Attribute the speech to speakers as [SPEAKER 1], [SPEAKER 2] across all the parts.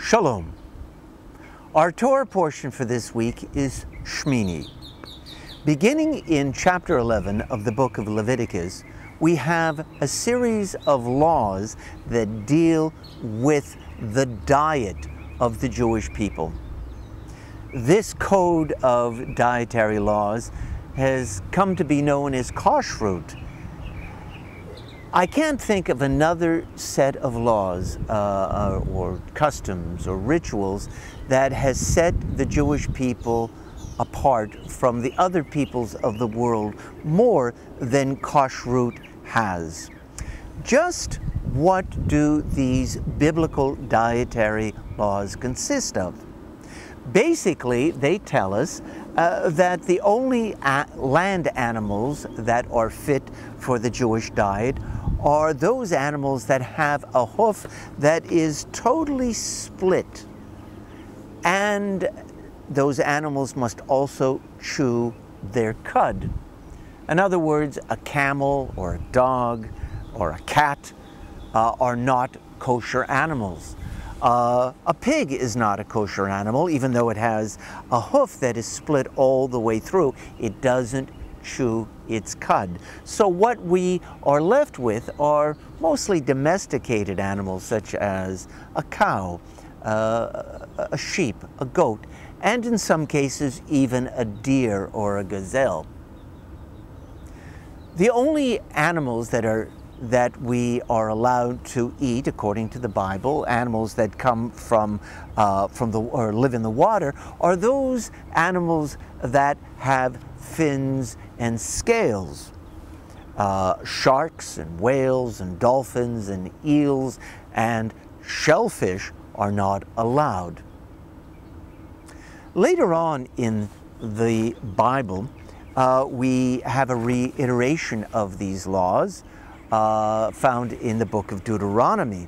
[SPEAKER 1] Shalom. Our Torah portion for this week is Shmini. Beginning in chapter 11 of the book of Leviticus, we have a series of laws that deal with the diet of the Jewish people. This code of dietary laws has come to be known as kashrut. I can't think of another set of laws or customs or rituals that has set the Jewish people apart from the other peoples of the world more than kashrut has. Just what do these biblical dietary laws consist of? Basically, they tell us that the only land animals that are fit for the Jewish diet are those animals that have a hoof that is totally split. And those animals must also chew their cud. In other words, a camel or a dog or a cat are not kosher animals. A pig is not a kosher animal, even though it has a hoof that is split all the way through. It doesn't chew its cud. So what we are left with are mostly domesticated animals, such as a cow, a sheep, a goat, and in some cases even a deer or a gazelle. The only animals that we are allowed to eat, according to the Bible, animals that come from or live in the water, are those animals that have fins and scales. Sharks and whales and dolphins and eels and shellfish are not allowed. Later on in the Bible, we have a reiteration of these laws found in the book of Deuteronomy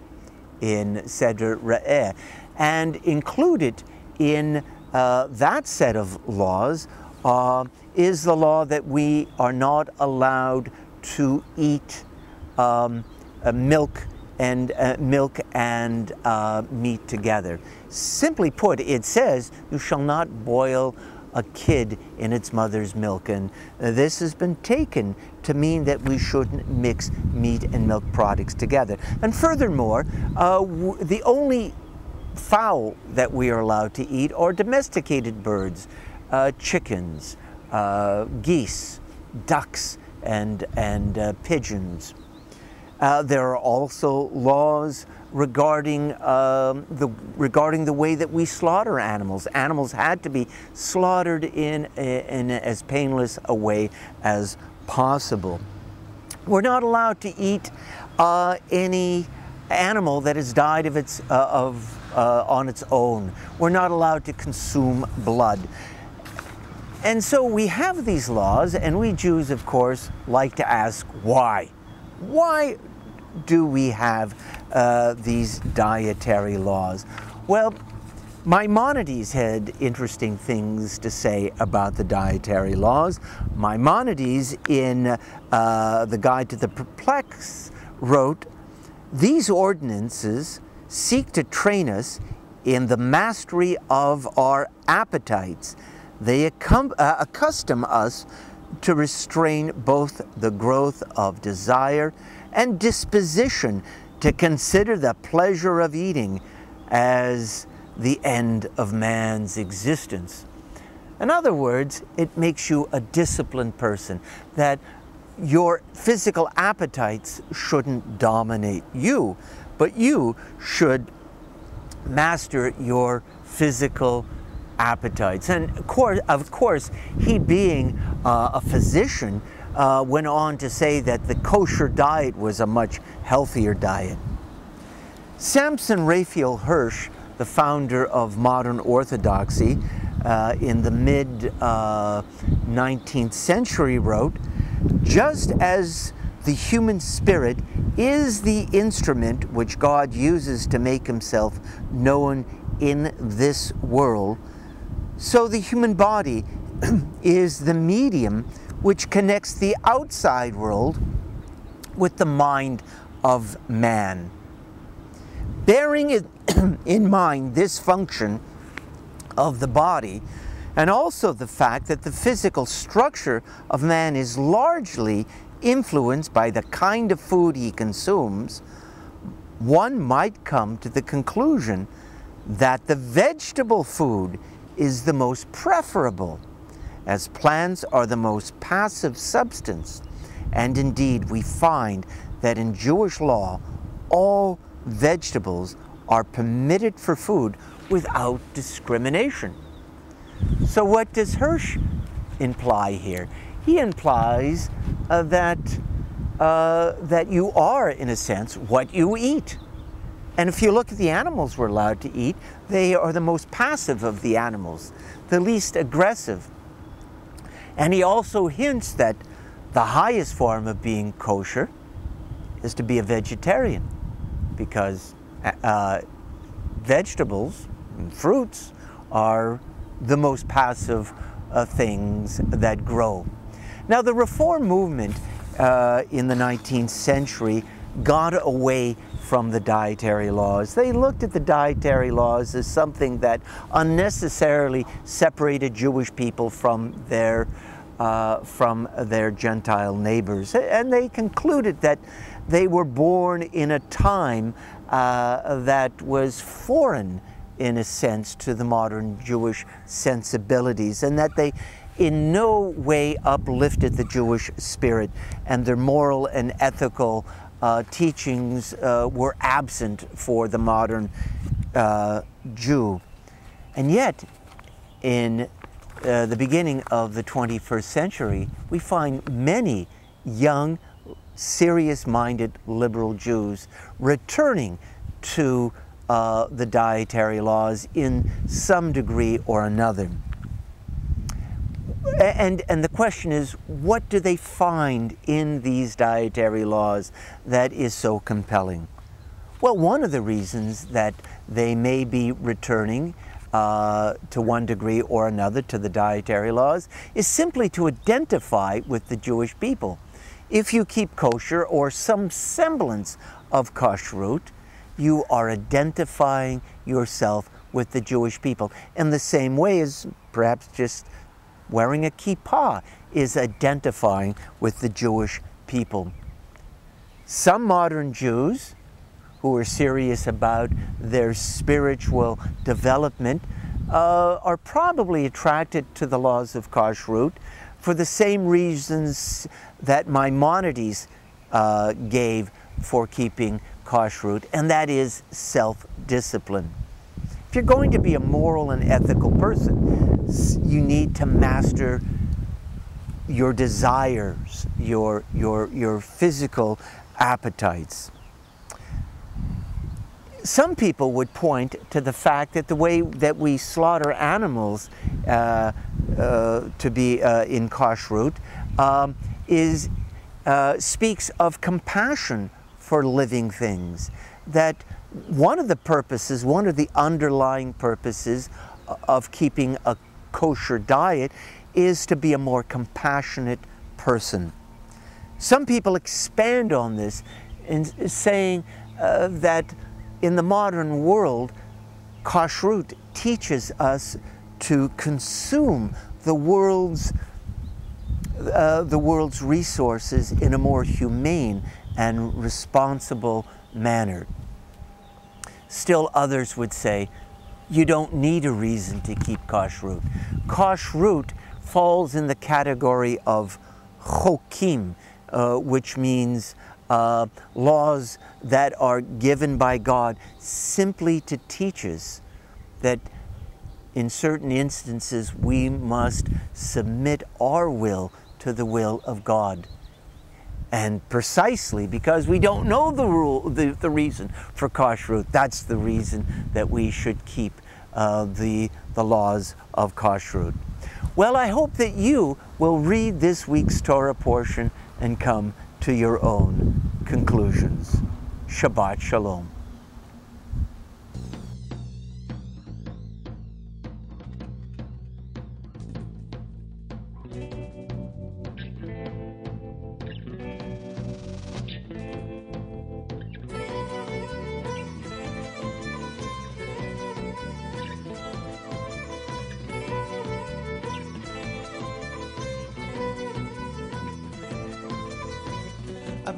[SPEAKER 1] in Seder Re'eh, and included in that set of laws is the law that we are not allowed to eat milk and meat together. Simply put, it says, you shall not boil a kid in its mother's milk, and this has been taken to mean that we shouldn't mix meat and milk products together. And furthermore, the only fowl that we are allowed to eat are domesticated birds, chickens, geese, ducks, and pigeons. There are also laws regarding the way that we slaughter animals. Animals had to be slaughtered in as painless a way as possible. We're not allowed to eat any animal that has died on its own. We're not allowed to consume blood. And so we have these laws, and we Jews, of course, like to ask why. Why do we have these dietary laws? Well, Maimonides had interesting things to say about the dietary laws. Maimonides, in the Guide to the Perplexed, wrote, "These ordinances seek to train us in the mastery of our appetites. They accustom us to restrain both the growth of desire and disposition to consider the pleasure of eating as the end of man's existence." In other words, it makes you a disciplined person, that your physical appetites shouldn't dominate you, but you should master your physical appetites. And of course, he being a physician, went on to say that the kosher diet was a much healthier diet. Samson Raphael Hirsch, the founder of modern Orthodoxy in the mid-19th century, wrote, "Just as the human spirit is the instrument which God uses to make himself known in this world, so the human body is the medium which connects the outside world with the mind of man. Bearing in mind this function of the body, and also the fact that the physical structure of man is largely influenced by the kind of food he consumes, one might come to the conclusion that the vegetable food is the most preferable, as plants are the most passive substance. And indeed, we find that in Jewish law, all vegetables are permitted for food without discrimination. So what does Hirsch imply here? He implies that you are, in a sense, what you eat. And if you look at the animals we're allowed to eat, they are the most passive of the animals, the least aggressive. And he also hints that the highest form of being kosher is to be a vegetarian, because vegetables and fruits are the most passive things that grow. Now, the Reform movement in the 19th century got away from the dietary laws. They looked at the dietary laws as something that unnecessarily separated Jewish people from their Gentile neighbors. And they concluded that they were born in a time that was foreign, in a sense, to the modern Jewish sensibilities, and that they in no way uplifted the Jewish spirit, and their moral and ethical teachings were absent for the modern Jew. And yet, in the beginning of the 21st century, we find many young, serious-minded liberal Jews returning to the dietary laws in some degree or another. And the question is, what do they find in these dietary laws that is so compelling? Well, one of the reasons that they may be returning to one degree or another to the dietary laws is simply to identify with the Jewish people. If you keep kosher or some semblance of kashrut, you are identifying yourself with the Jewish people in the same way as perhaps just wearing a kippah is identifying with the Jewish people. Some modern Jews who are serious about their spiritual development are probably attracted to the laws of kashrut for the same reasons that Maimonides gave for keeping kashrut, and that is self-discipline. If you're going to be a moral and ethical person, you need to master your desires, your physical appetites. Some people would point to the fact that the way that we slaughter animals to be in kashrut speaks of compassion for living things. That one of the purposes, one of the underlying purposes of keeping a kosher diet is to be a more compassionate person. Some people expand on this in saying that in the modern world, kashrut teaches us to consume the world's resources in a more humane and responsible manner. Still, others would say, you don't need a reason to keep kashrut. Kashrut falls in the category of chokim, which means laws that are given by God simply to teach us that in certain instances we must submit our will to the will of God. And precisely because we don't know the reason for kashrut, that's the reason that we should keep the laws of kashrut. Well, I hope that you will read this week's Torah portion and come to your own conclusions. Shabbat Shalom.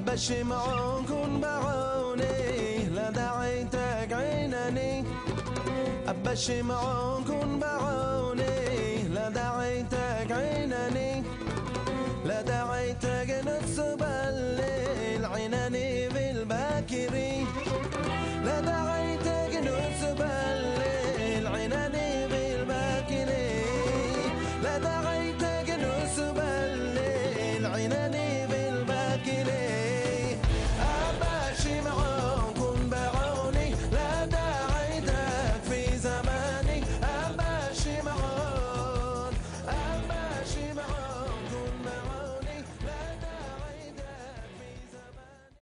[SPEAKER 2] أبا الشمعون كن بعوني لا دعيتك عيناني أبا الشمعون كن بعوني لا دعيتك عيناني لا دعيتك نصب الليل عيناني بالباكري لا دعيتك